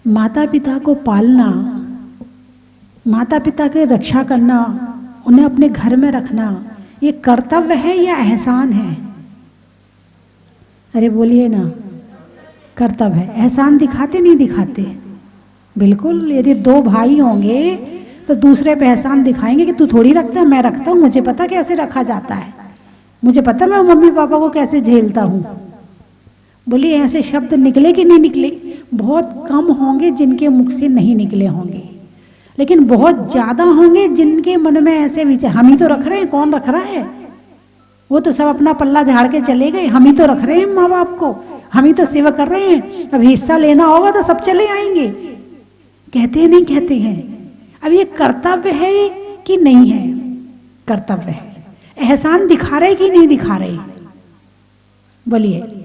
माता पिता को पालना, माता पिता की रक्षा करना, उन्हें अपने घर में रखना, ये कर्तव्य है या एहसान है? अरे बोलिए ना, कर्तव्य है। एहसान दिखाते नहीं दिखाते? बिल्कुल। यदि दो भाई होंगे तो दूसरे पे एहसान दिखाएंगे कि तू थोड़ी रखता है, मैं रखता हूँ, मुझे पता कैसे रखा जाता है, मुझे पता मैं मम्मी पापा को कैसे झेलता हूँ। बोलिए ऐसे शब्द निकले कि नहीं निकले? बहुत कम होंगे जिनके मुख से नहीं निकले होंगे, लेकिन बहुत ज्यादा होंगे जिनके मन में ऐसे विचार, हम ही तो रख रहे हैं, कौन रख रहा है? वो तो सब अपना पल्ला झाड़ के चले गए, हम ही तो रख रहे हैं माँ बाप को, हम ही तो सेवा कर रहे हैं। अब हिस्सा लेना होगा तो सब चले आएंगे, कहते हैं नहीं कहते हैं? अब ये कर्तव्य है कि नहीं है? कर्तव्य है। एहसान दिखा रहे कि नहीं दिखा रहे? बोलिए।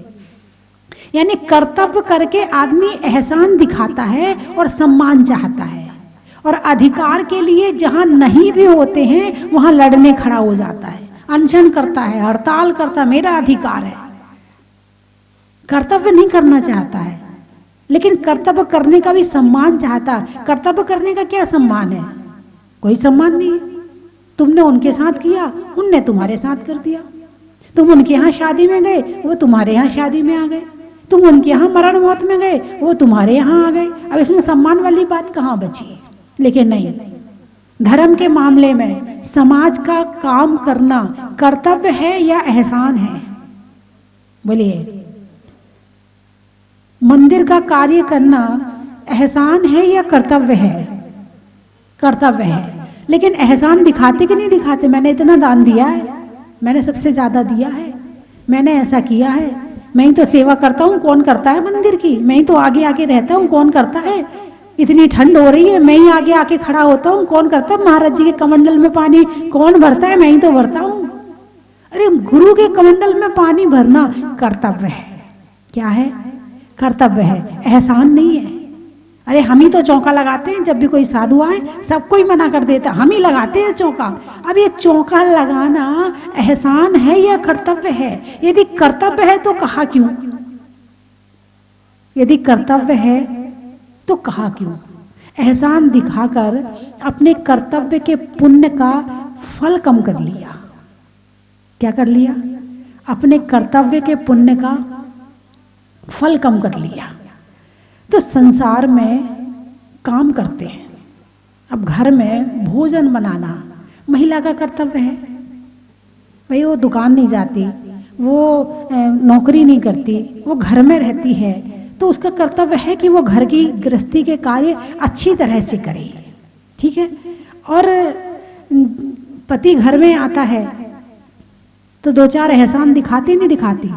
यानी कर्तव्य करके आदमी एहसान दिखाता है और सम्मान चाहता है, और अधिकार के लिए जहां नहीं भी होते हैं वहां लड़ने खड़ा हो जाता है, अनशन करता है, हड़ताल करता है, मेरा अधिकार है। कर्तव्य नहीं करना चाहता है, लेकिन कर्तव्य करने का भी सम्मान चाहता है। कर्तव्य करने का क्या सम्मान है? कोई सम्मान नहीं है। तुमने उनके साथ किया, उनने तुम्हारे साथ कर दिया। तुम उनके यहाँ शादी में गए, वो तुम्हारे यहाँ शादी में आ गए। तुम उनके यहाँ मरण मौत में गए, वो तुम्हारे यहाँ आ गए। अब इसमें सम्मान वाली बात कहाँ बची? लेकिन नहीं, धर्म के मामले में समाज का काम करना कर्तव्य है या एहसान है? बोलिए। मंदिर का कार्य करना एहसान है या कर्तव्य है? कर्तव्य है। लेकिन एहसान दिखाते कि नहीं दिखाते? मैंने इतना दान दिया है, मैंने सबसे ज्यादा दिया है, मैंने ऐसा किया है, मैं ही तो सेवा करता हूँ, कौन करता है मंदिर की? मैं ही तो आगे आगे रहता हूँ, कौन करता है? इतनी ठंड हो रही है, मैं ही आगे आके खड़ा होता हूँ, कौन करता है? महाराज जी के कमंडल में पानी कौन भरता है? मैं ही तो भरता हूँ। अरे गुरु के कमंडल में पानी भरना कर्तव्य है। क्या है? कर्तव्य है, एहसान नहीं है। अरे हम ही तो चौका लगाते हैं, जब भी कोई साधु आए सबको ही मना कर देता, हम ही लगाते हैं चौका। अब ये चौका लगाना एहसान है या कर्तव्य है? यदि कर्तव्य है तो कहा क्यों? यदि कर्तव्य है तो कहा क्यों? एहसान दिखाकर अपने कर्तव्य के पुण्य का फल कम कर लिया। क्या कर लिया? अपने कर्तव्य के पुण्य का फल कम कर लिया। तो संसार में काम करते हैं, अब घर में भोजन बनाना महिला का कर्तव्य है। भाई वो दुकान नहीं जाती, वो नौकरी नहीं करती, वो घर में रहती है, तो उसका कर्तव्य है कि वो घर की गृहस्थी के कार्य अच्छी तरह से करे। ठीक है। और पति घर में आता है तो दो चार एहसान दिखाती नहीं दिखाती?